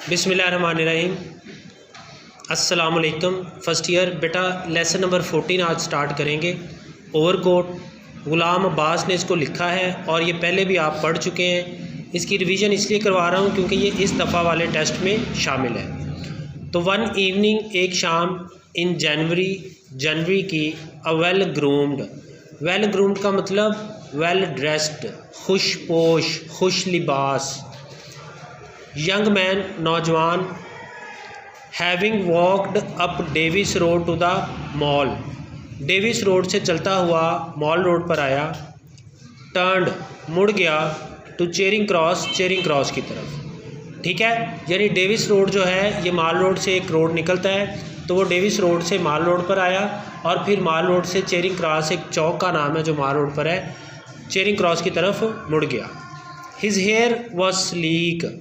बिस्मिल्लाहिर्रहमानिर्रहीम। अस्सलाम वालेकुम। फ़र्स्ट ईयर बेटा लेसन नंबर 14 आज स्टार्ट करेंगे। ओवरकोट ग़ुलाम अब्बास ने इसको लिखा है और ये पहले भी आप पढ़ चुके हैं। इसकी रिवीजन इसलिए करवा रहा हूँ क्योंकि ये इस दफ़ा वाले टेस्ट में शामिल है। तो वन इवनिंग एक शाम इन जनवरी की अ वेल ग्रूम्ड का मतलब वेल ड्रेस्ड, खुश पोश, खुश लिबास। यंग मैन नौजवान having walked up Davis road to the mall, Davis road से चलता हुआ मॉल रोड पर आया। टर्न्ड मुड़ गया टू चेरिंग क्रॉस की तरफ। ठीक है, यानी डेविस रोड जो है ये माल रोड से एक रोड निकलता है, तो वो डेविस रोड से माल रोड पर आया और फिर माल रोड से चेरिंग क्रॉस, एक चौक का नाम है जो माल रोड पर है, चेरिंग क्रॉस की तरफ मुड़ गया। हिज हेयर वॉज स्लीक,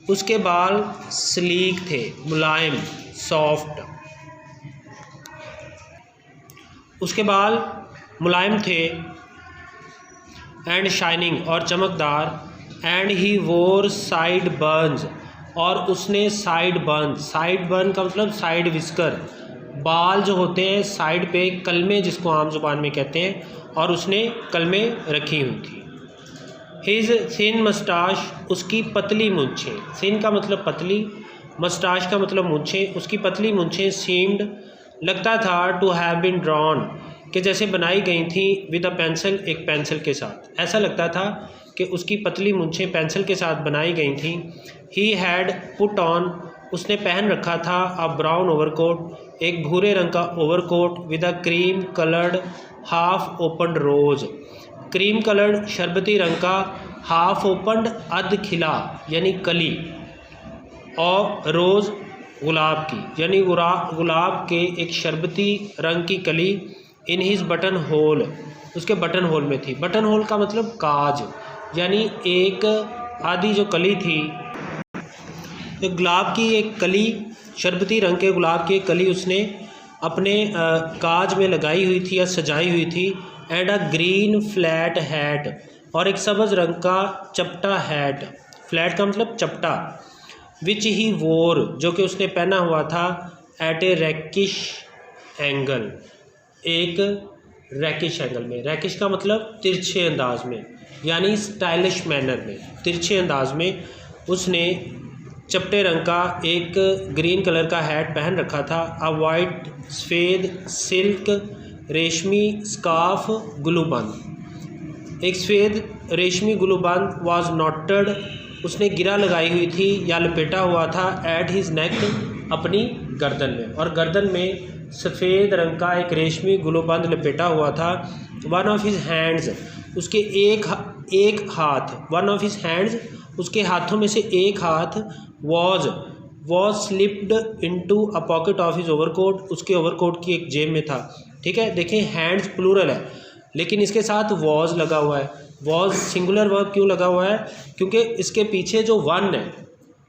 उसके बाल स्लीक थे, मुलायम, सॉफ्ट। उसके बाल मुलायम थे। एंड शाइनिंग और चमकदार। एंड ही वोर साइड बर्न्स, और उसने साइड बर्न का मतलब साइड विस्कर, बाल जो होते हैं साइड पे, कलमे जिसको आम जुबान में कहते हैं, और उसने कलमे रखी हुई थी। हिज थिन मस्टाश, उसकी पतली मूंछें, थिन का मतलब पतली, मस्टाश का मतलब मूंछें, उसकी पतली मूंछें सीम्ड, लगता था, टू हैव बीन ड्रॉन, कि जैसे बनाई गई थी, विद अ पेंसिल, एक पेंसिल के साथ। ऐसा लगता था कि उसकी पतली मूंछें पेंसिल के साथ बनाई गई थी। ही हैड पुट ऑन, उसने पहन रखा था, अ ब्राउन ओवरकोट, एक भूरे रंग का overcoat, with a cream coloured half opened rose, cream coloured शरबती रंग का, हाफ ओपनड अध खिला यानी कली, और रोज़ गुलाब की यानी गुलाब के एक शरबती रंग की कली, इन हिज बटन होल, उसके बटन होल में थी। बटन होल का मतलब काज, यानी एक आधी जो कली थी, तो गुलाब की एक कली, शरबती रंग के गुलाब की एक कली उसने अपने काज में लगाई हुई थी या सजाई हुई थी। And a green flat hat, और एक सब्ज़ रंग का चपटा हैट, फ्लैट का मतलब चपटा, विच ही वोर, जो कि उसने पहना हुआ था, एट ए रैकिश एंगल, एक रैकिश एंगल में। रैकिश का मतलब तिरछे अंदाज में, यानी स्टाइलिश मैनर में, तिरछे अंदाज में उसने चपटे रंग का एक ग्रीन कलर का हैट पहन रखा था। अ वाइट सफ़ेद सिल्क रेशमी स्काफ गुलूबंद, एक सफ़ेद रेशमी गुलूबंद, वाज नॉटेड, उसने गिरा लगाई हुई थी या लपेटा हुआ था, एट हिज नेक, अपनी गर्दन में, और गर्दन में सफ़ेद रंग का एक रेशमी गुलूबंद लपेटा हुआ था। वन ऑफ हिज हैंड्स, उसके एक हाथ, वन ऑफ हिज हैंड्स, उसके हाथों में से एक हाथ, was slipped into a pocket of his overcoat, उसके ओवरकोट की एक जेब में था। ठीक है, देखें हैंड्स प्लूरल है लेकिन इसके साथ वॉज लगा हुआ है। वॉज सिंगुलर वर्ब क्यों लगा हुआ है? क्योंकि इसके पीछे जो वन है,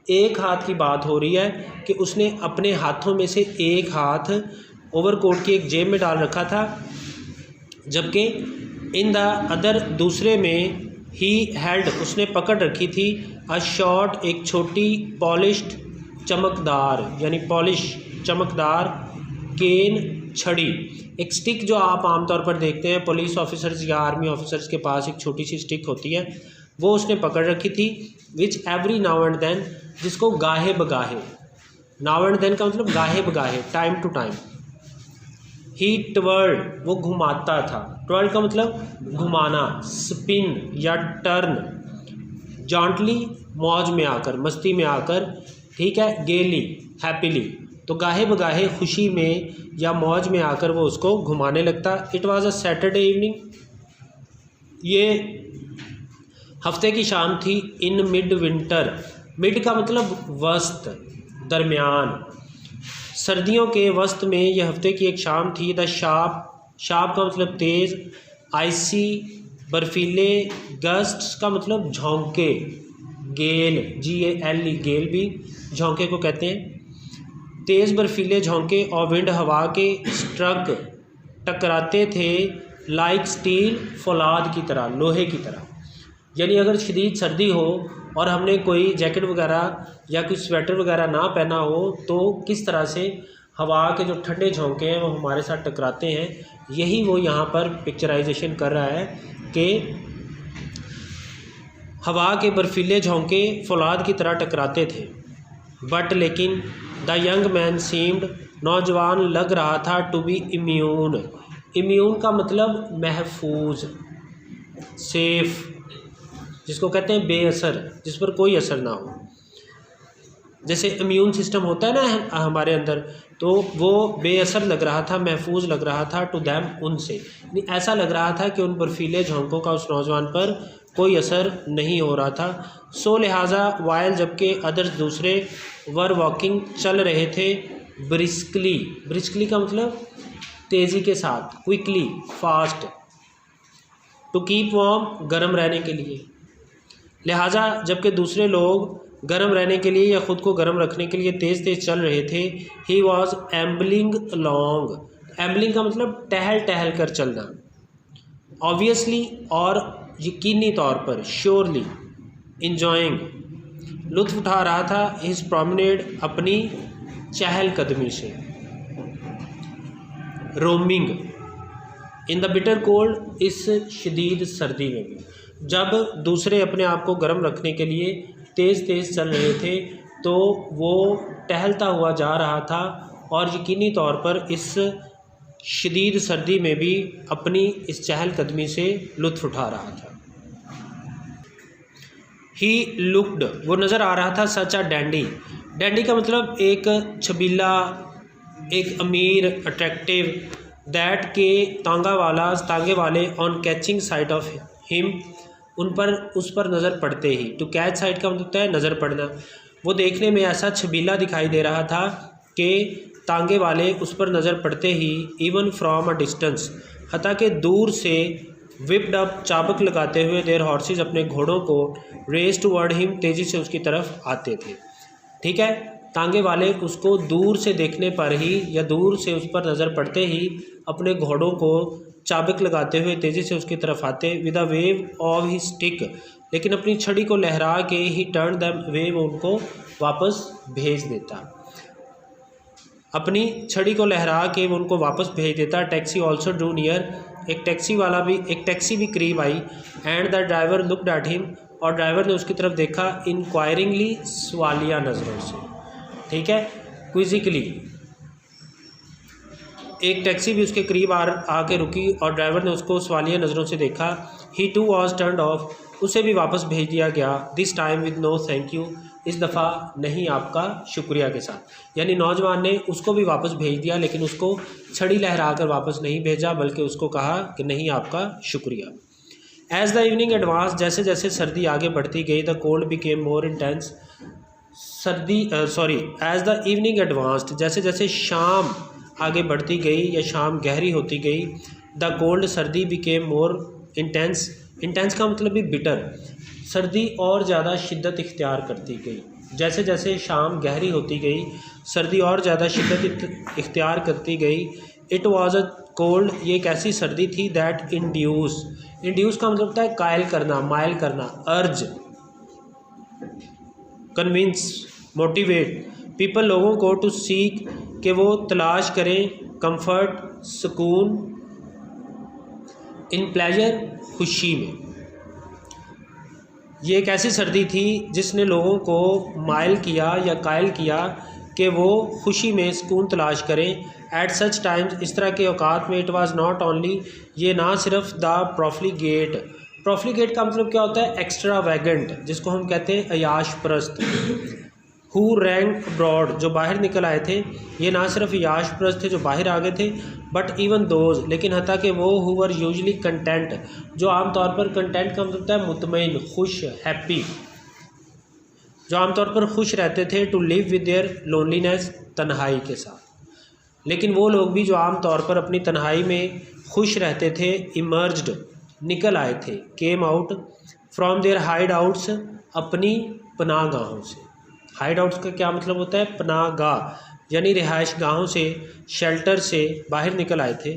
एक हाथ की बात हो रही है कि उसने अपने हाथों में से एक हाथ ओवरकोट की एक जेब में डाल रखा था, जबकि इन द अदर, दूसरे में, ही हेल्ड, उसने पकड़ रखी थी, अ शॉर्ट, एक छोटी, पॉलिश्ड, चमकदार यानी पॉलिश, चमकदार, केन, छड़ी, एक स्टिक जो आप आमतौर पर देखते हैं पुलिस ऑफिसर्स या आर्मी ऑफिसर्स के पास एक छोटी सी स्टिक होती है, वो उसने पकड़ रखी थी। Which every now and then, जिसको गाहे बगाहे, नाउ एंड देन का मतलब गाहे बगाहे, time to time. He twirled, वो घुमाता था, ट्वर्ल्ड का मतलब घुमाना, स्पिन या टर्न। जॉन्टली, मौज में आकर, मस्ती में आकर। ठीक है, गेली, हैप्पीली, तो गाहे बगाहे, खुशी में या मौज में आकर वो उसको घुमाने लगता। It was a Saturday evening, ये हफ्ते की शाम थी। इन मिड विंटर, मिड का मतलब वस्त, दरमियान, सर्दियों के वस्त में यह हफ्ते की एक शाम थी। द शार्प का मतलब तेज़, आइसी, बर्फीले, गस्ट्स का मतलब झोंके, गेल, GALE, गेल भी झोंके को कहते हैं, तेज़ बर्फीले झोंके, और विंड, हवा के, स्ट्रक, टकराते थे, लाइक स्टील, फौलाद की तरह, लोहे की तरह। यानी अगर शदीद सर्दी हो और हमने कोई जैकेट वगैरह या कोई स्वेटर वगैरह ना पहना हो तो किस तरह से हवा के जो ठंडे झोंके हैं वो हमारे साथ टकराते हैं, यही वो यहाँ पर पिक्चराइजेशन कर रहा है कि हवा के बर्फीले झोंके फौलाद की तरह टकराते थे। बट लेकिन द यंग मैन सीम्ड, नौजवान लग रहा था, टू बी इम्यून। इम्यून का मतलब महफूज, सेफ, जिसको कहते हैं बेअसर, जिस पर कोई असर ना हो। जैसे इम्यून सिस्टम होता है ना हमारे अंदर, तो वो बेअसर लग रहा था, महफूज लग रहा था, टू दैम, उनसे। ऐसा लग रहा था कि उन बर्फीले झोंकों का उस नौजवान पर कोई असर नहीं हो रहा था। सो लिहाजा वाइल, जबकि अदर्स दूसरे, वर वॉकिंग चल रहे थे, ब्रिस्कली, ब्रिस्कली का मतलब तेज़ी के साथ, quickly, fast, to keep warm, गर्म रहने के लिए। लिहाजा जबकि दूसरे लोग गर्म रहने के लिए या ख़ुद को गर्म रखने के लिए तेज़ तेज़ चल रहे थे, he was ambling along. Ambling का मतलब टहल टहल कर चलना, ऑब्वियसली और यकीनी तौर पर, श्योरली, इंजॉइंग, लुत्फ़ उठा रहा था, हिज प्रोमेनेड, अपनी चहलकदमी से, roaming, in the bitter cold, इस शदीद सर्दी में भी। जब दूसरे अपने आप को गर्म रखने के लिए तेज़ तेज़ चल रहे थे तो वो टहलता हुआ जा रहा था और यकीनी तौर पर इस शदीद सर्दी में भी अपनी इस चहलकदमी से लुत्फ़ उठा रहा था। ही लुक्ड, वो नज़र आ रहा था, सच अ डैंडी। डैंडी का मतलब एक छबीला, एक अमीर, अट्रैक्टिव, दैट के तांगे वाले, on catching site of him, उन पर, उस पर नज़र पड़ते ही। टू कैच साइट का मतलब है नज़र पड़ना। वो देखने में ऐसा छबीला दिखाई दे रहा था कि तांगे वाले उस पर नज़र पड़ते ही, इवन फ्रॉम अ डिस्टेंस, हता कि दूर से, विप्ड अप, चाबुक लगाते हुए, देयर हॉर्सेस, अपने घोड़ों को, रेस टुवर्ड हिम, तेज़ी से उसकी तरफ आते थे। ठीक है, तांगे वाले उसको दूर से देखने पर ही या दूर से उस पर नज़र पड़ते ही अपने घोड़ों को चाबुक लगाते हुए तेज़ी से उसकी तरफ आते, with a wave of he stick, लेकिन अपनी छड़ी को लहरा के, ही टर्न दैम अवे, वो उनको वापस भेज देता, अपनी छड़ी को लहरा के वो उनको वापस भेज देता। टैक्सी ऑल्सो ड्रू नियर, एक टैक्सी भी करीब आई, and the driver looked at him, और ड्राइवर ने उसकी तरफ देखा, इंक्वायरिंगली, सवालिया नज़रों से। ठीक है, क्विजिकली, एक टैक्सी भी उसके करीब आके रुकी और ड्राइवर ने उसको सवालिया नज़रों से देखा। He too was turned off, उसे भी वापस भेज दिया गया, this time with no thank you, इस दफ़ा नहीं आपका शुक्रिया के साथ। यानी नौजवान ने उसको भी वापस भेज दिया, लेकिन उसको छड़ी लहरा कर वापस नहीं भेजा, बल्कि उसको कहा कि नहीं आपका शुक्रिया। एज़ द इवनिंग एडवांस, जैसे जैसे सर्दी आगे बढ़ती गई, the cold became more intense, as the evening advanced, जैसे जैसे शाम आगे बढ़ती गई या शाम गहरी होती गई, द कोल्ड, सर्दी, बिकेम मोर इंटेंस, इंटेंस का मतलब भी बिटर, सर्दी और ज़्यादा शिद्दत इख्तियार करती गई। जैसे जैसे शाम गहरी होती गई, सर्दी और ज़्यादा शिद्दत इख्तियार करती गई। इट वॉज अ कोल्ड, ये एक ऐसी सर्दी थी, दैट इंड्यूस का मतलब होता है कायल करना, मायल करना, अर्ज, कन्विंस, मोटिवेट, पीपल, लोगों को, टू सीक, कि वो तलाश करें, कंफर्ट, सुकून, इन प्लेजर, खुशी में। ये एक ऐसी सर्दी थी जिसने लोगों को माइल किया या कायल किया कि वो खुशी में सुकून तलाश करें। एट सच टाइम्स, इस तरह के औकात में, इट वाज नॉट ओनली, ये ना सिर्फ द प्रोफ्लिगेट का मतलब क्या होता है, एक्स्ट्रा वैगेंट, जिसको हम कहते हैं अयाश परस्त। हु रैंग अब्रॉड, जो बाहर निकल आए थे, ये ना सिर्फ याश परस्त थे जो बाहर आ गए थे, बट इवन दोज, लेकिन हता कि वो, हु वर यूजली कंटेंट, जो आमतौर पर, कंटेंट का मतलब होता है मुतमईन, खुश, हैप्पी, जो आमतौर पर खुश रहते थे, to live with their loneliness, तन्हाई के साथ। लेकिन वो लोग भी जो आम तौर पर अपनी तन्हाई में खुश रहते थे, इमर्ज्ड, निकल आए थे, came out, from there hideouts, अपनी पनाह गाहों से। हाइड आउट्स का क्या मतलब होता है, पनाह गाह, यानी रिहाइश गाहों से, शेल्टर से बाहर निकल आए थे।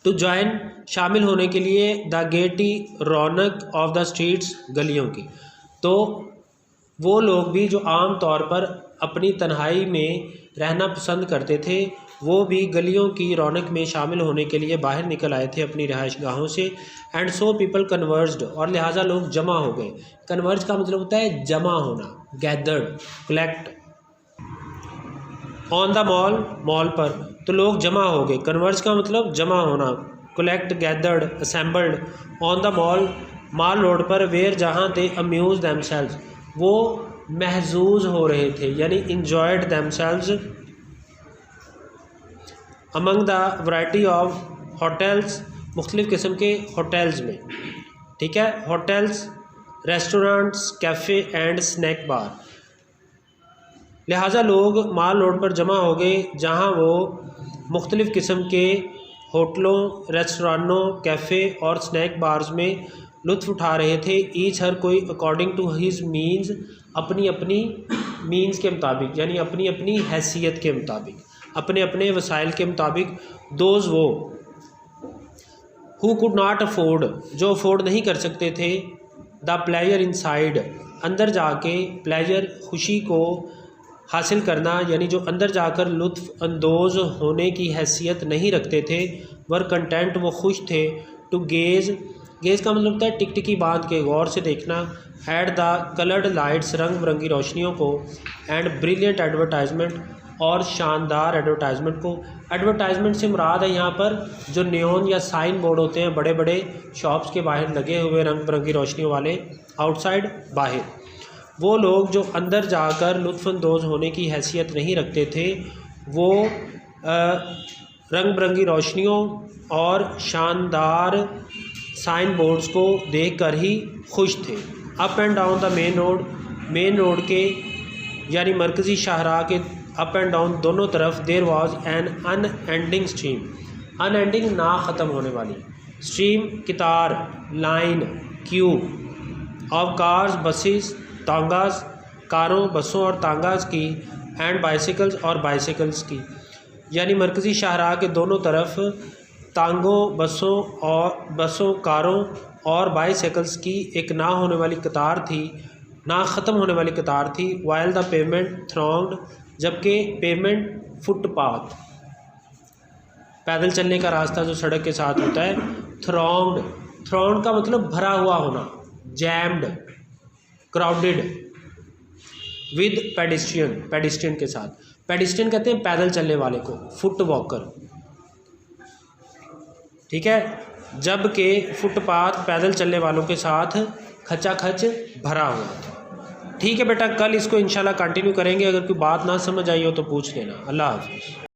टू जॉइन शामिल होने के लिए the Getty Raunak of the streets गलियों की। तो वो लोग भी जो आम तौर पर अपनी तन्हाई में रहना पसंद करते थे वो भी गलियों की रौनक में शामिल होने के लिए बाहर निकल आए थे अपनी रिहाइश गाहों से। एंड सो पीपल कन्वर्ज्ड, और लिहाजा लोग जमा हो गए। कन्वर्ज का मतलब होता है जमा होना, gathered, collect. On the mall, mall पर, तो लोग जमा हो गए। कन्वर्ज का मतलब जमा होना, collect, gathered, assembled. On the mall, mall road पर, वेयर जहाँ दे अम्यूज दैमसेल्व्स, वो महजूज हो रहे थे यानी enjoyed themselves. Among the variety of hotels, मुख्तलिफ़ किस्म के होटल्स में, ठीक है, hotels, restaurants, cafe and snack bar. लिहाजा लोग माल रोड पर जमा हो गए जहां वो मुख्तलिफ़ किस्म के होटलों, रेस्टोरेंटों, कैफ़े और स्नैक बार्स में लुत्फ़ उठा रहे थे। ईच हर कोई अकॉर्डिंग टू हिज मीन्स, अपनी अपनी मीन्स के मुताबिक यानी अपनी अपनी हैसियत के मुताबिक, अपने अपने वसाइल के मुताबिक। दोज वो हु कुड नॉट अफोर्ड, जो अफोर्ड नहीं कर सकते थे, द प्लेजर इनसाइड, अंदर जाके प्लेजर, खुशी को हासिल करना यानी जो अंदर जाकर लुत्फ़ अंदोज़ होने की हैसियत नहीं रखते थे, वर कंटेंट, वो खुश थे। टू गेज़, गेज़ का मतलब होता है टिकटिकी बांध के गौर से देखना। एट द कलर्ड लाइट्स, रंग बिरंगी रोशनियों को। एंड ब्रिलियंट एडवर्टाइजमेंट, और शानदार एडवर्टाइजमेंट को। एडवर्टाइजमेंट से मुराद है यहाँ पर जो नियॉन या साइन बोर्ड होते हैं बड़े बड़े शॉप्स के बाहर लगे हुए रंग बिरंगी रोशनियों वाले, आउटसाइड, बाहर। वो लोग जो अंदर जाकर लुत्फ़अंदोज़ होने की हैसियत नहीं रखते थे वो रंग बिरंगी रोशनियों और शानदार साइन बोर्ड्स को देखकर ही खुश थे। Up and down the main road के यानी मरकज़ी शाहरा के अप एंड डाउन दोनों तरफ there was an unending stream, unending ना ख़त्म होने वाली स्ट्रीम, कितार, line, queue of cars, buses, tangas, कारों, बसों और तांगास की। एंड बाइसिकल्स, और बाइसिकल्स की, यानी मरकज़ी शाहरा के दोनों तरफ तांगों, बसों, कारों और बाइसिकल्स की एक ना होने वाली कतार थी, ना ख़त्म होने वाली कतार थी। वाइल द पेमेंट थ्रॉन्ग्ड, जबकि पेमेंट फुटपाथ, पैदल चलने का रास्ता जो सड़क के साथ होता है, थ्रॉन्ग्ड, थ्रॉन्ग्ड का मतलब भरा हुआ होना, jammed, crowded, with pedestrian, pedestrian के साथ। पेडिस्ट्रियन कहते हैं पैदल चलने वाले को, फुट वॉकर, ठीक है, जबकि फुटपाथ पैदल चलने वालों के साथ खचाखच भरा हुआ था। ठीक है बेटा, कल इसको इंशाल्लाह कंटिन्यू करेंगे। अगर कोई बात ना समझ आई हो तो पूछ लेना। अल्लाह हाफ़िज़।